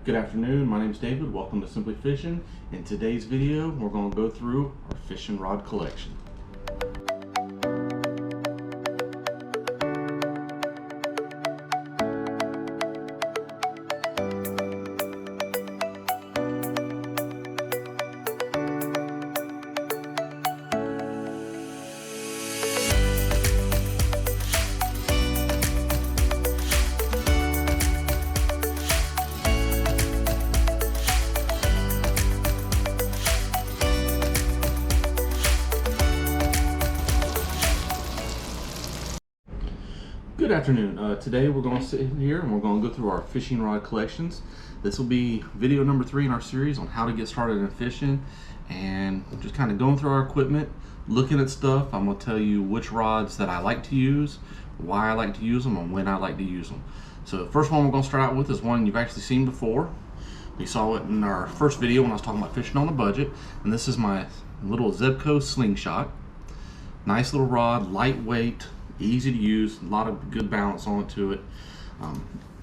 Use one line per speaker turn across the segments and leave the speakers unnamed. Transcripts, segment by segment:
Good afternoon, my name is David. Welcome to Simply Fishing. In today's video, we're going to go through our fishing rod collection. Good afternoon. Today we're going to sit here and we're going to go through our fishing rod collections. This will be video number 3 in our series on how to get started in fishing, and just kind of going through our equipment, looking at stuff. I'm going to tell you which rods that I like to use, why I like to use them, and when I like to use them. So the first one we're going to start out with is one you've actually seen before. We saw it in our first video when I was talking about fishing on a budget, and this is my little Zebco slingshot. Nice little rod, lightweight, easy to use, a lot of good balance on it to it.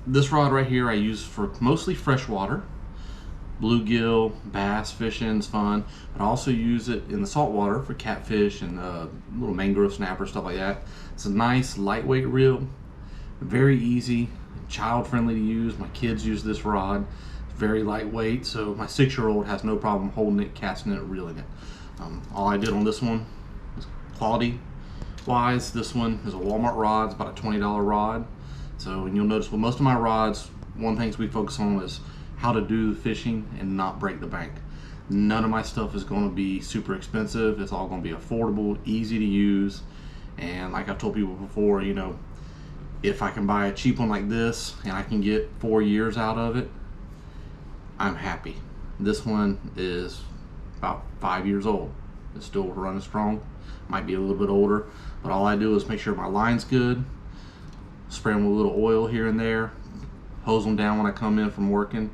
This rod right here I use for mostly freshwater, bluegill, bass fishing is fun, but I also use it in the saltwater for catfish and little mangrove snapper, stuff like that. It's a nice lightweight reel, very easy, child friendly to use. My kids use this rod. It's very lightweight, so my 6-year-old has no problem holding it, casting it, reeling it. All I did on this one is quality wise. This one is a Walmart rod. It's about a $20 rod. So, and you'll notice with most of my rods, one thing we focus on is how to do the fishing and not break the bank. None of my stuff is going to be super expensive. It's all going to be affordable, easy to use, and like I've told people before, you know, if I can buy a cheap one like this and I can get 4 years out of it, I'm happy. This one is about 5 years old. It's still running strong. Might be a little bit older, but all I do is make sure my line's good, spray them with a little oil here and there, hose them down when I come in from working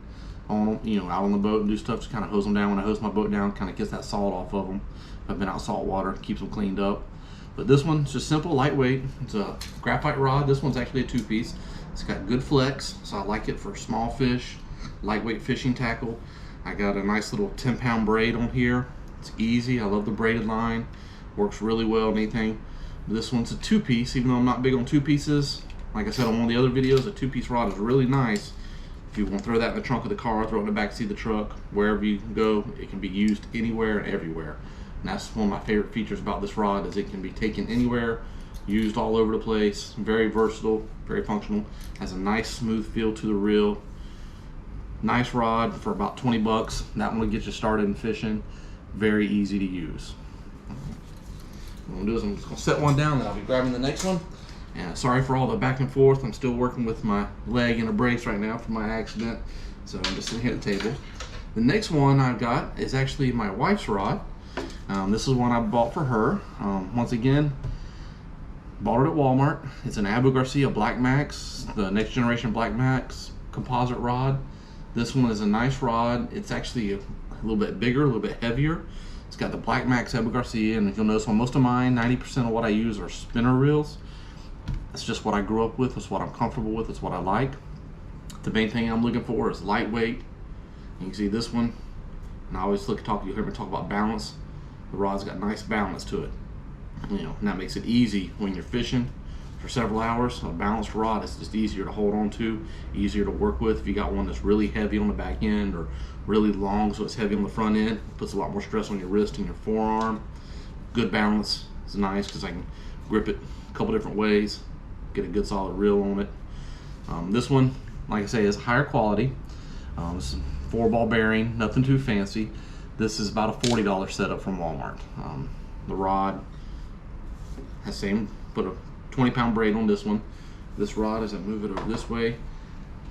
on, you know, out on the boat and do stuff. Just kind of hose them down when I hose my boat down, kind of gets that salt off of them. If I've been out salt water, keeps them cleaned up. But this one's just simple, lightweight. It's a graphite rod. This one's actually a 2-piece. It's got good flex, so I like it for small fish, lightweight fishing tackle. I got a nice little 10-pound braid on here. It's easy. I love the braided line. Works really well on anything. This one's a 2-piece, even though I'm not big on 2-pieces. Like I said on one of the other videos, a 2-piece rod is really nice. If you want to throw that in the trunk of the car, throw it in the backseat of the truck, wherever you go, it can be used anywhere and everywhere. And that's one of my favorite features about this rod, is it can be taken anywhere, used all over the place. Very versatile, very functional. Has a nice smooth feel to the reel. Nice rod for about 20 bucks. That one will get you started in fishing. Very easy to use. What I'm gonna do is I'm just gonna set one down, then I'll be grabbing the next one. And sorry for all the back and forth. I'm still working with my leg in a brace right now from my accident. So I'm just sitting here at the table. The next one I've got is actually my wife's rod. This is one I bought for her. Once again, bought it at Walmart. It's an Abu Garcia Black Max, the next generation Black Max composite rod. This one is a nice rod. It's actually a little bit bigger, a little bit heavier. It's got the Black Max Abu Garcia, and if you'll notice on most of mine, 90% of what I use are spinner reels. That's just what I grew up with. It's what I'm comfortable with. It's what I like. The main thing I'm looking for is lightweight. You can see this one, and I always you'll hear me talk about balance. The rod's got nice balance to it. You know, and that makes it easy when you're fishing for several hours. A balanced rod is just easier to hold on to, easier to work with. If you got one that's really heavy on the back end or really long so it's heavy on the front end, it puts a lot more stress on your wrist and your forearm. Good balance is nice because I can grip it a couple different ways, get a good solid reel on it. This one, like I say, is higher quality. This is 4-ball bearing, nothing too fancy. This is about a $40 setup from Walmart. The rod has put a 20-pound braid on this one. This rod, as I move it over this way,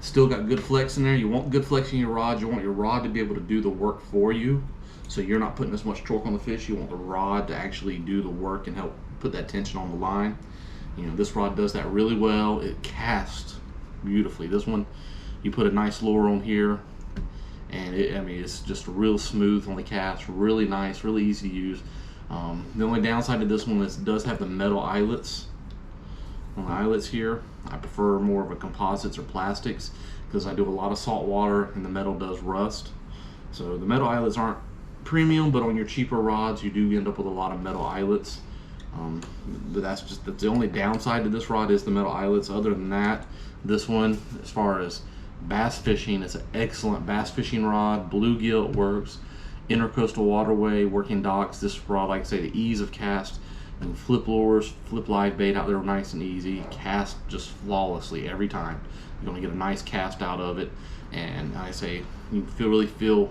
still got good flex in there. You want good flex in your rod. You want your rod to be able to do the work for you, so you're not putting as much torque on the fish. You want the rod to actually do the work and help put that tension on the line. You know, this rod does that really well. It casts beautifully. This one, you put a nice lure on here, and I mean, it's just real smooth on the cast, really nice, really easy to use. The only downside to this one is it does have the metal eyelets on the eyelets here. I prefer more of a composites or plastics. because I do a lot of salt water and the metal does rust. So the metal eyelets aren't premium, but on your cheaper rods you do end up with a lot of metal eyelets. But that's the only downside to this rod is the metal eyelets. Other than that, this one, as far as bass fishing, it's an excellent bass fishing rod. Bluegill works, intercoastal waterway, working docks. This rod, like I say, the ease of cast, and flip lures, flip live bait out there nice and easy, cast just flawlessly every time. You're going to get a nice cast out of it, and like I say, you really feel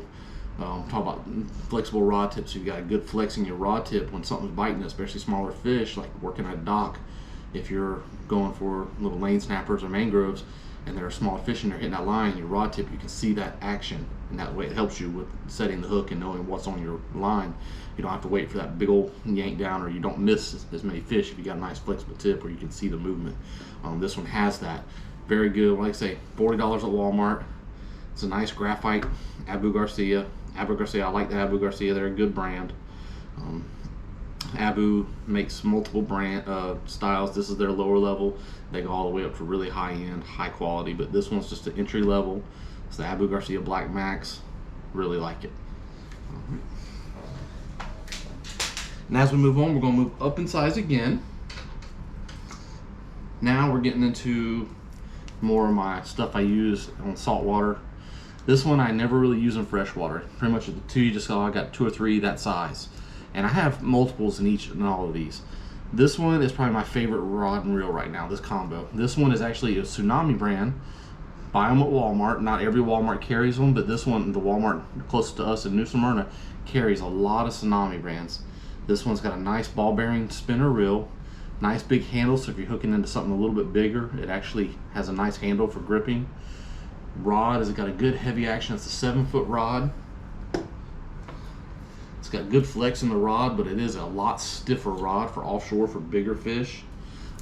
talk about flexible rod tips. You've got a good flex in your rod tip when something's biting, especially smaller fish, like working at a dock. If you're going for little lane snappers or mangroves and there are smaller fish and they're hitting that line, your rod tip, you can see that action, and that way it helps you with setting the hook and knowing what's on your line. You don't have to wait for that big old yank down, or you don't miss as many fish if you got a nice flexible tip where you can see the movement. This one has that. Very good. Like I say, $40 at Walmart. It's a nice graphite Abu Garcia. I like the Abu Garcia. They're a good brand. Abu makes multiple brand styles. This is their lower level. They go all the way up to really high end, high quality, but this one's just an entry level. It's the Abu Garcia Black Max. Really like it. And as we move on, we're going to move up in size again. Now we're getting into more of my stuff I use on saltwater. This one I never really use in freshwater. Pretty much the two you just saw, I got 2 or 3 that size. And I have multiples in each and all of these. This one is probably my favorite rod and reel right now, this combo. This one is actually a Tsunami brand. Buy them at Walmart. Not every Walmart carries them, but this one, the Walmart closest to us in New Smyrna, carries a lot of Tsunami brands. This one's got a nice ball bearing spinner reel, nice big handle, so if you're hooking into something a little bit bigger, it actually has a nice handle for gripping. Rod has got a good heavy action. It's a 7-foot rod. It's got good flex in the rod, but it is a lot stiffer rod for offshore for bigger fish.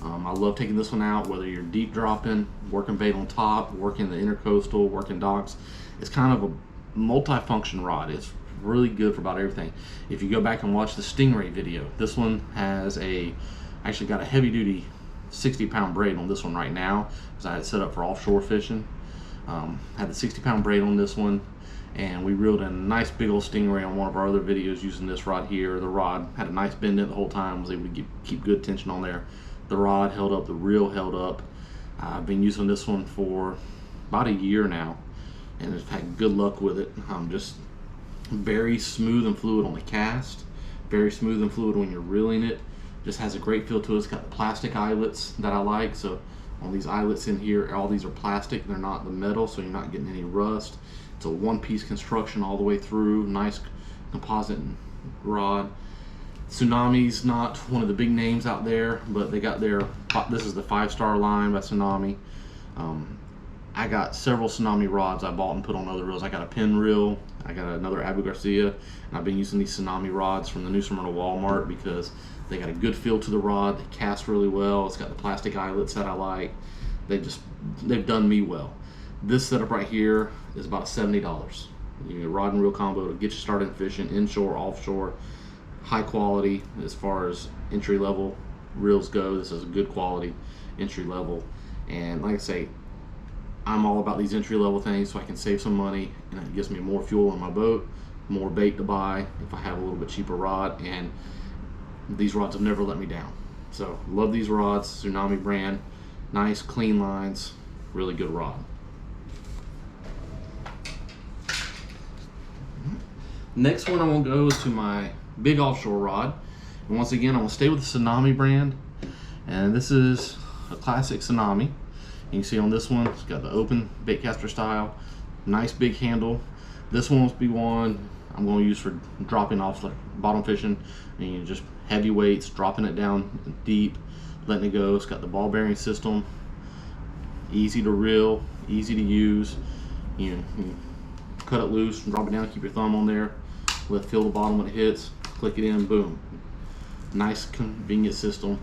I love taking this one out, whether you're deep dropping, working bait on top, working the intercoastal, working docks. It's kind of a multi-function rod. It's really good for about everything. If you go back and watch the Stingray video, this one has actually got a heavy duty 60-pound braid on this one right now, because I had it set up for offshore fishing. Had the 60-pound braid on this one, and we reeled in a nice big old stingray on one of our other videos using this rod here. The rod had a nice bend in it the whole time, was able to keep good tension on there. The rod held up, the reel held up. I've been using this one for about a year now, and I've had good luck with it. Just very smooth and fluid on the cast, very smooth and fluid when you're reeling it. Just has a great feel to it. It's got the plastic eyelets that I like, so on these eyelets in here, all these are plastic, they're not the metal, so you're not getting any rust. It's a one-piece construction all the way through, nice composite rod. Tsunami's not one of the big names out there, but they got this is the 5-star line by Tsunami. I got several Tsunami rods I bought and put on other reels. I got a pin reel, I got another Abu Garcia, and I've been using these Tsunami rods from the New Smyrna Walmart because they got a good feel to the rod, they cast really well, it's got the plastic eyelets that I like. They've done me well. This setup right here is about $70. You get a rod and reel combo to get you started in fishing, inshore, offshore, high quality as far as entry level reels go. This is a good quality entry level, and like I say, I'm all about these entry level things so I can save some money, and it gives me more fuel in my boat, more bait to buy if I have a little bit cheaper rod, and these rods have never let me down. So love these rods, Tsunami brand, nice clean lines, really good rod. Next one I want to go is to my big offshore rod, and once again I want to stay with the Tsunami brand, and this is a classic Tsunami. You can see on this one, it's got the open baitcaster style, nice big handle. This one will be one I'm going to use for dropping off like bottom fishing, and you just heavy weights, dropping it down deep, letting it go. It's got the ball bearing system, easy to reel, easy to use. You cut it loose, drop it down, keep your thumb on there, let it feel the bottom when it hits, click it in, boom. Nice convenient system.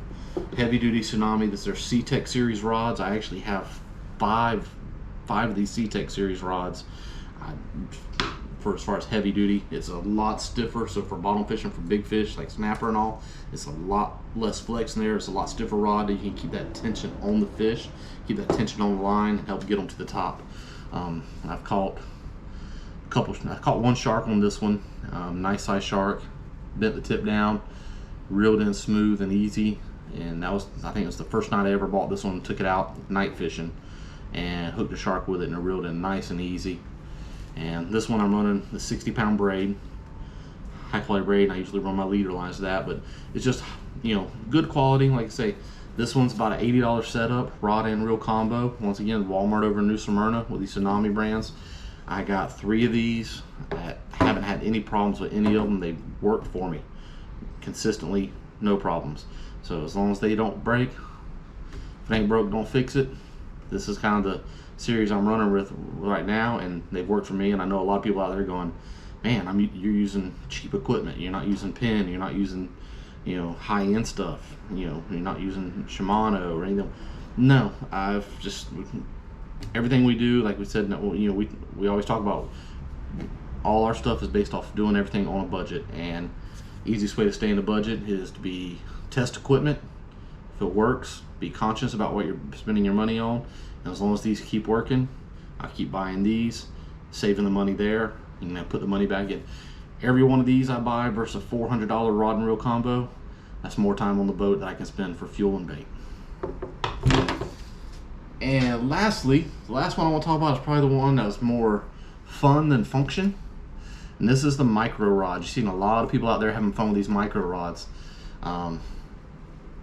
Heavy duty Tsunami. This is their C-Tech series rods. I actually have five of these C-Tech series rods. For as far as heavy duty, it's a lot stiffer, so for bottom fishing for big fish like snapper and all, it's a lot less flex in there. It's a lot stiffer rod, and you can keep that tension on the fish, keep that tension on the line, and help get them to the top. I've caught I caught one shark on this one, nice size shark, bent the tip down, reeled in smooth and easy, and that was, I think it was the first night I ever bought this one, took it out night fishing and hooked a shark with it, and it reeled in nice and easy. And this one I'm running the 60-pound braid, high quality braid, and I usually run my leader lines to that, but it's just, you know, good quality. Like I say, this one's about an $80 setup, rod and reel combo. Once again, Walmart over in New Smyrna with these Tsunami brands. I got 3 of these. I haven't had any problems with any of them. They work for me consistently, no problems. So as long as they don't break, if it ain't broke, don't fix it. This is kind of the series I'm running with right now, and they've worked for me. And I know a lot of people out there going, man, you're using cheap equipment. You're not using Penn. You're not using, you know, high-end stuff. You know, you're not using Shimano or anything. No, I've just, everything we do, like we said, you know, we always talk about, all our stuff is based off doing everything on a budget, and easiest way to stay in the budget is to test equipment. If it works, be conscious about what you're spending your money on, and as long as these keep working, I keep buying these, saving the money there. You can put the money back in. Every one of these I buy versus a $400 rod and reel combo, that's more time on the boat that I can spend for fuel and bait. And lastly, the last one I want to talk about is probably the one that's more fun than function. And this is the micro rod. You've seen a lot of people out there having fun with these micro rods.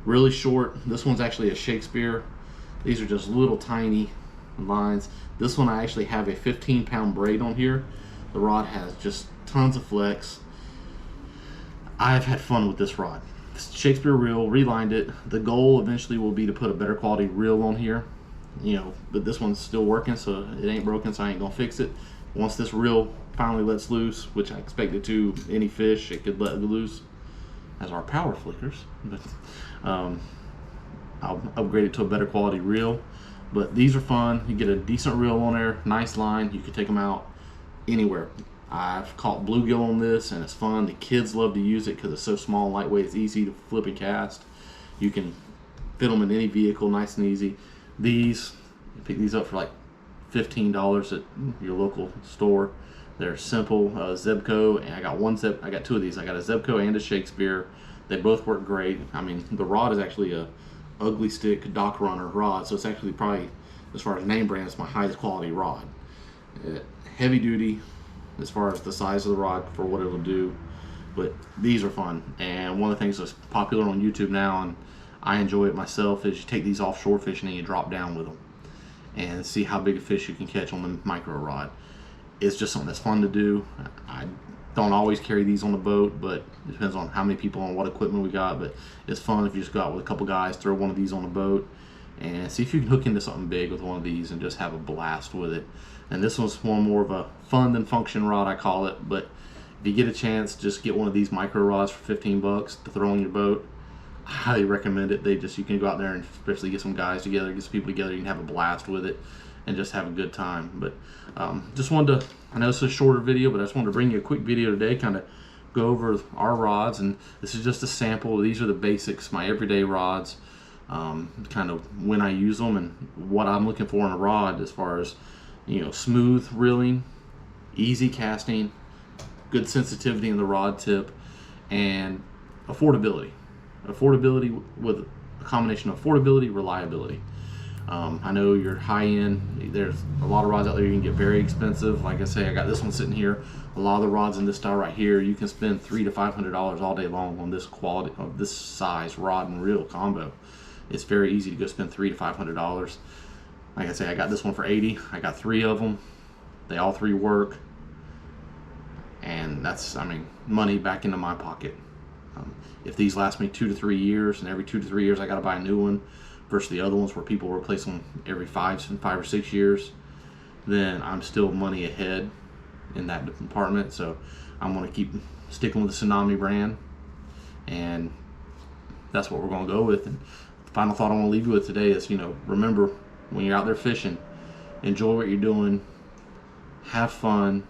Really short. This one's actually a Shakespeare. These are just little tiny lines. This one I actually have a 15-pound braid on here. The rod has just tons of flex. I've had fun with this rod. Shakespeare reel, relined it. The goal eventually will be to put a better quality reel on here. You know, but this one's still working, so it ain't broken, so I ain't gonna fix it. Once this reel finally lets loose, which I expect it to, any fish, it could let loose as our power flickers. But I'll upgrade it to a better quality reel. But these are fun. You get a decent reel on there, nice line. You can take them out anywhere. I've caught bluegill on this, and it's fun. The kids love to use it because it's so small and lightweight. It's easy to flip and cast. You can fit them in any vehicle, nice and easy. These, you pick these up for like $15 at your local store. They're simple, Zebco, and I got 2 of these. I got a Zebco and a Shakespeare. They both work great. I mean, the rod is actually a ugly stick dock runner rod, so it's actually probably, as far as name brand, it's my highest quality rod. Heavy duty as far as the size of the rod for what it'll do, but these are fun. And one of the things that's popular on YouTube now, and I enjoy it myself, is you take these offshore fishing and you drop down with them and see how big a fish you can catch on the micro rod. It's just something that's fun to do. I don't always carry these on the boat, but it depends on how many people and what equipment we got. But it's fun if you just go out with a couple guys, throw one of these on the boat, and see if you can hook into something big with one of these and just have a blast with it. And this one's one more of a fun than function rod, I call it. But if you get a chance, just get one of these micro rods for 15 bucks to throw on your boat. I highly recommend it. You can go out there and especially get some guys together, get some people together, you can have a blast with it and just have a good time. But just wanted to, I know it's a shorter video, but I just wanted to bring you a quick video today, kind of go over our rods. And this is just a sample. These are the basics, my everyday rods, kind of when I use them and what I'm looking for in a rod, as far as, you know, smooth reeling, easy casting, good sensitivity in the rod tip, and affordability. Affordability with a combination of affordability, reliability. I know you're high end. There's a lot of rods out there you can get very expensive. Like I say, I got this one sitting here. A lot of the rods in this style right here, you can spend $300 to $500 all day long on this quality, of this size rod and reel combo. It's very easy to go spend $300 to $500. Like I say, I got this one for $80. I got 3 of them. They all 3 work, and that's, I mean, money back into my pocket. If these last me 2 to 3 years, and every 2 to 3 years I got to buy a new one, versus the other ones where people replace them every 5 or 6 years, then I'm still money ahead in that department. So I'm going to keep sticking with the Tsunami brand, and that's what we're going to go with. And the final thought I want to leave you with today is, you know, remember, when you're out there fishing, enjoy what you're doing, have fun,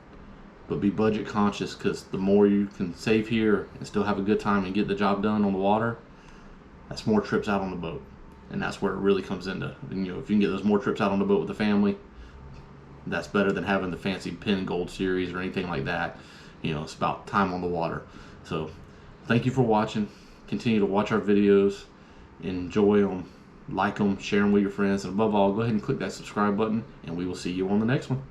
but be budget conscious, because the more you can save here and still have a good time and get the job done on the water, that's more trips out on the boat. And that's where it really comes into, you know, if you can get those more trips out on the boat with the family, That's better than having the fancy Pin Gold series or anything like that. You know, it's about time on the water. So thank you for watching. Continue to watch our videos, enjoy them, like them, share them with your friends, and above all, go ahead and click that subscribe button, and we will see you on the next one.